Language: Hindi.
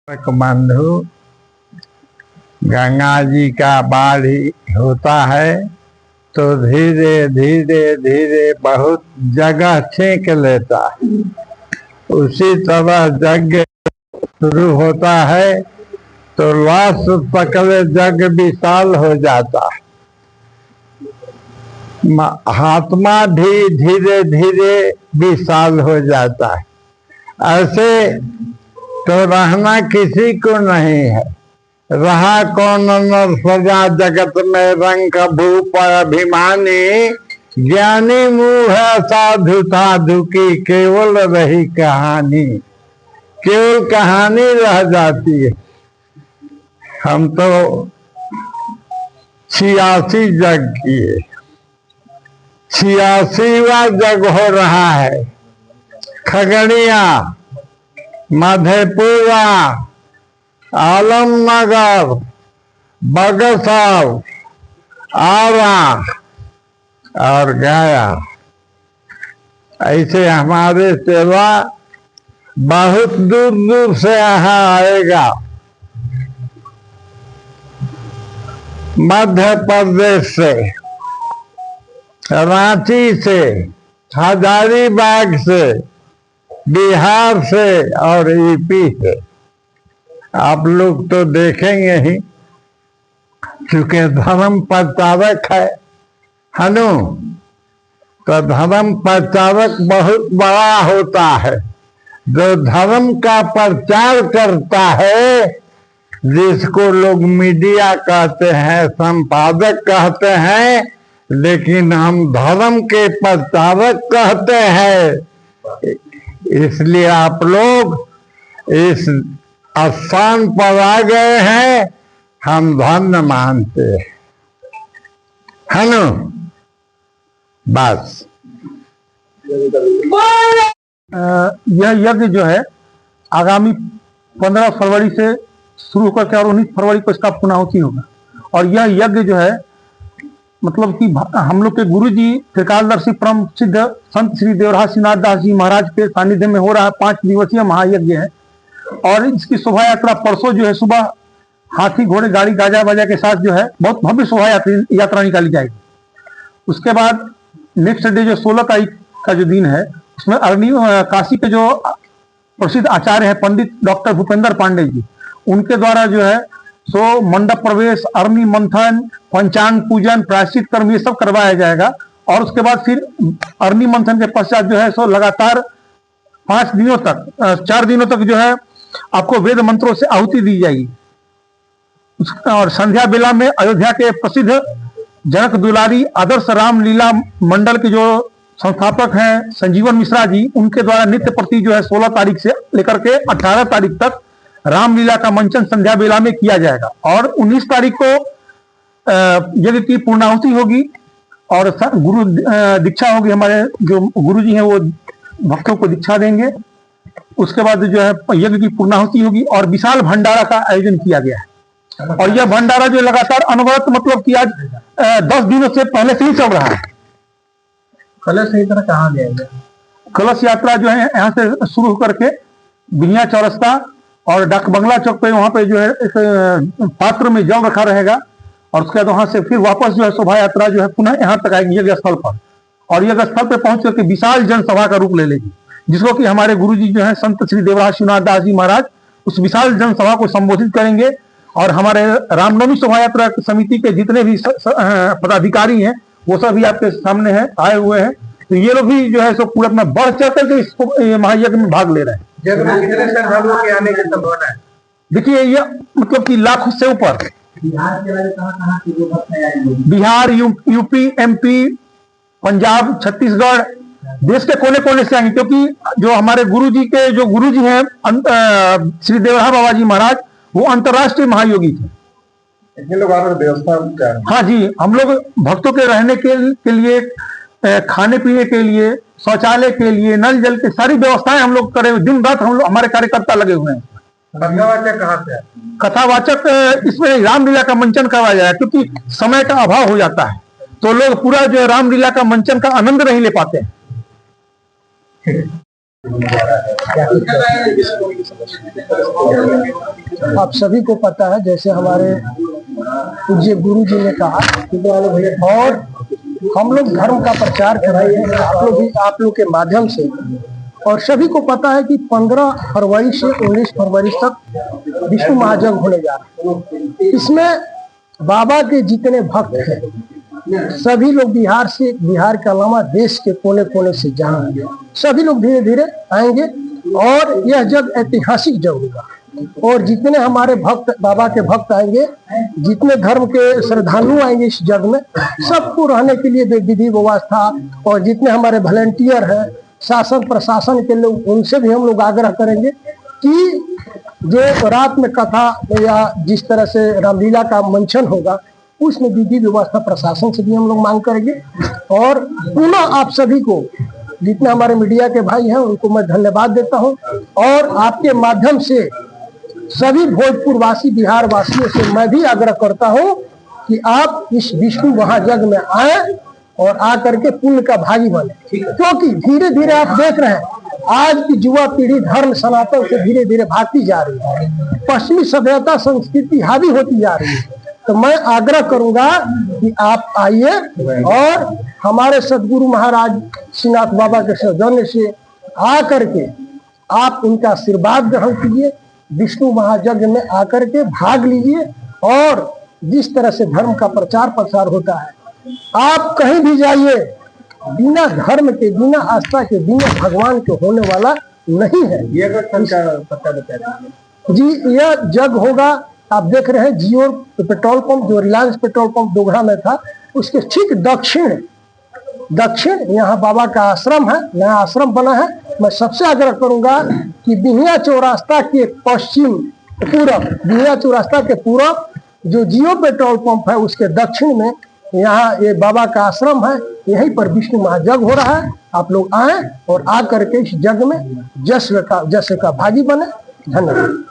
बंधु, गंगा जी का बाढ़ होता है तो धीरे धीरे धीरे बहुत जगह छींक लेता है। उसी तरह यज्ञ शुरू होता है तो लाश पकड़े यज्ञ विशाल हो जाता है। आत्मा भी धीरे धीरे विशाल हो जाता है। ऐसे तो रहना किसी को नहीं है। रहा कौन न सजा जगत में रंग भूप अभिमानी, ज्ञानी मुँह है साधु साधु की केवल रही कहानी। केवल कहानी रह जाती है। हम तो 86 जग किए, 86वां जग हो रहा है। खगड़िया, मधेपुरा, आलमनगर, बगसर, आरा और गया। ऐसे हमारे सेवा बहुत दूर दूर से यहाँ आएगा। मध्य प्रदेश से, रांची से, हजारीबाग से, बिहार से और यूपी से। आप लोग तो देखेंगे ही, क्योंकि धर्म प्रचारक है नु। तो धर्म प्रचारक बहुत बड़ा होता है। जो धर्म का प्रचार करता है, जिसको लोग मीडिया कहते हैं, संपादक कहते हैं, लेकिन हम धर्म के प्रचारक कहते हैं। इसलिए आप लोग इस स्थान पर आ गए हैं, हम धन्य मानते हैं ना। बस यह यज्ञ जो है आगामी 15 फरवरी से शुरू होकर के और 19 फरवरी को इसका पूर्णाहुति होगा। और यह यज्ञ जो है मतलब कि हम लोग के गुरु जी त्रिकालदर्शी परम सिद्ध संत श्री देवराज श्रीनाथ दास जी महाराज के सानिध्य में हो रहा 5 दिवसीय महायज्ञ है। और इसकी शोभा यात्रा परसों जो है सुबह हाथी घोड़े गाड़ी गाजा बाजा के साथ जो है बहुत भव्य शोभा यात्रा निकाली जाएगी। उसके बाद नेक्स्ट डे जो 16 तारीख का जो दिन है, उसमें काशी के जो प्रसिद्ध आचार्य है पंडित डॉक्टर भूपेंद्र पांडे जी, उनके द्वारा जो है सो मंडप प्रवेश, अग्नि मंथन, पंचांग पूजन, प्रायश्चित कर्म ये सब करवाया जाएगा। और उसके बाद फिर अग्नि मंथन के पश्चात जो है सो लगातार 5 दिनों तक 4 दिनों तक जो है आपको वेद मंत्रों से आहुति दी जाएगी। और संध्या बेला में अयोध्या के प्रसिद्ध जनक दुलारी आदर्श रामलीला मंडल के जो संस्थापक हैं संजीवन मिश्रा जी, उनके द्वारा नित्य प्रति जो है 16 तारीख से लेकर के 18 तारीख तक रामलीला का मंचन संध्या बेला में किया जाएगा। और 19 तारीख को यज्ञ की पूर्णाहुति होगी और गुरु दीक्षा होगी। हमारे जो गुरु जी हैं वो भक्तों को दीक्षा देंगे। उसके बाद जो है यज्ञ की पूर्णाहुति होगी और विशाल भंडारा का आयोजन किया गया है। और यह भंडारा जो लगातार अनवरत मतलब कि आज 10 दिनों से पहले से ही चल रहा है। कलश यात्रा कहाँ जाएगा? कलश यात्रा जो है यहाँ से शुरू होकर के बिनिया चौरस्ता और डाक बंगला चौक पे, वहां पे जो है एक पात्र में जल रखा रहेगा। और उसके बाद वहां से फिर वापस जो है शोभा यात्रा जो है पुनः यहाँ तक आएगी यज्ञ स्थल पर। और यज्ञ स्थल पर पहुंच करके विशाल जनसभा का रूप ले लेगी, जिसको कि हमारे गुरु जी जो है संत श्री देवराज श्रीनाथ दास जी महाराज उस विशाल जनसभा को संबोधित करेंगे। और हमारे रामनवमी शोभा यात्रा समिति के जितने भी पदाधिकारी हैं वो सब भी आपके सामने हैं, आए हुए हैं। तो ये लोग भी जो है सो पूरा अपना बढ़ चढ़ करके इस महायज्ञ में भाग ले रहे हैं। कितने श्रद्धालुओं के आने की संभावना है? देखिए ये मतलब कि लाखों से ऊपर बिहार, यूपी, एमपी, पंजाब, छत्तीसगढ़, देश के कोने कोने से आएंगे। क्योंकि जो हमारे गुरु जी के जो गुरु जी हैं श्री देवराहा बाबा जी महाराज, वो अंतर्राष्ट्रीय महायोगी थे। इतने लोग व्यवस्था क्या है? हाँ जी, हम लोग भक्तों के रहने के लिए, खाने पीने के लिए, शौचालय के लिए, नल जल की सारी व्यवस्थाएं हम लोग करे। दिन रात हम लोग, हमारे कार्यकर्ता लगे हुए हैं। कथावाचक कहाँ से? कथावाचक इसमें रामलीला का मंचन करवाया जाए, क्योंकि समय का अभाव हो जाता है तो लोग पूरा जो रामलीला का मंचन का आनंद नहीं ले पाते हैं। आप सभी को पता है, जैसे हमारे पूज्य गुरु जी ने कहा, और हम लोग धर्म का प्रचार कर रहे हैं आप लोग के माध्यम से, और सभी को पता है कि 15 फरवरी से 19 फरवरी तक विष्णु महायज्ञ होने जा रहा है। इसमें बाबा के जितने भक्त हैं सभी लोग बिहार के अलावा देश के कोने कोने से जाएंगे, सभी लोग धीरे धीरे आएंगे और यह यज्ञ ऐतिहासिक यज्ञ होगा। और जितने हमारे भक्त, बाबा के भक्त आएंगे, जितने धर्म के श्रद्धालु आएंगे इस यज्ञ में, सबको रहने के लिए विधि व्यवस्था, और जितने हमारे वॉलंटियर हैं, शासन प्रशासन के लोग, उनसे भी हम लोग आग्रह करेंगे कि जो रात में कथा या जिस तरह से रामलीला का मंचन होगा उसमें विधि व्यवस्था प्रशासन से भी हम लोग मांग करेंगे। और पुनः आप सभी को, जितने हमारे मीडिया के भाई हैं, उनको मैं धन्यवाद देता हूं, और आपके माध्यम से सभी भोजपुर वासी, बिहार वासियों से मैं भी आग्रह करता हूं कि आप इस विष्णु महायज्ञ में आए और आकर के पुण्य का भागी बने, क्योंकि धीरे धीरे आप देख रहे हैं आज की युवा पीढ़ी धर्म सनातन से धीरे धीरे भागती जा रही है, पश्चिमी सभ्यता संस्कृति हावी होती जा रही है। तो मैं आग्रह करूंगा कि आप आइए और हमारे सदगुरु महाराज श्रीनाथ बाबा के सौजन्य से आकर के आप उनका आशीर्वाद ग्रहण कीजिए, विष्णु महायज्ञ में आकर के भाग लीजिए। और जिस तरह से धर्म का प्रचार प्रसार होता है, आप कहीं भी जाइए, बिना धर्म के, बिना आस्था के, बिना भगवान के होने वाला नहीं है। ये अगर पता बता दीजिए जी, यह जग होगा, आप देख रहे हैं जियो पेट्रोल पंप, जो रिलायंस पेट्रोल पंप दोघड़ा में था, उसके ठीक दक्षिण यहाँ बाबा का आश्रम है, नया आश्रम बना है। मैं सबसे आग्रह करूंगा कि बिहिया चौरास्ता के पश्चिम पूरब, बिहिया चौरास्ता के पूरब जो जियो पेट्रोल पंप है उसके दक्षिण में यहाँ ये बाबा का आश्रम है, यहीं पर विष्णु महायज्ञ हो रहा है। आप लोग आए और आकर के इस यज्ञ में जश्न का भागी बने। धन्यवाद।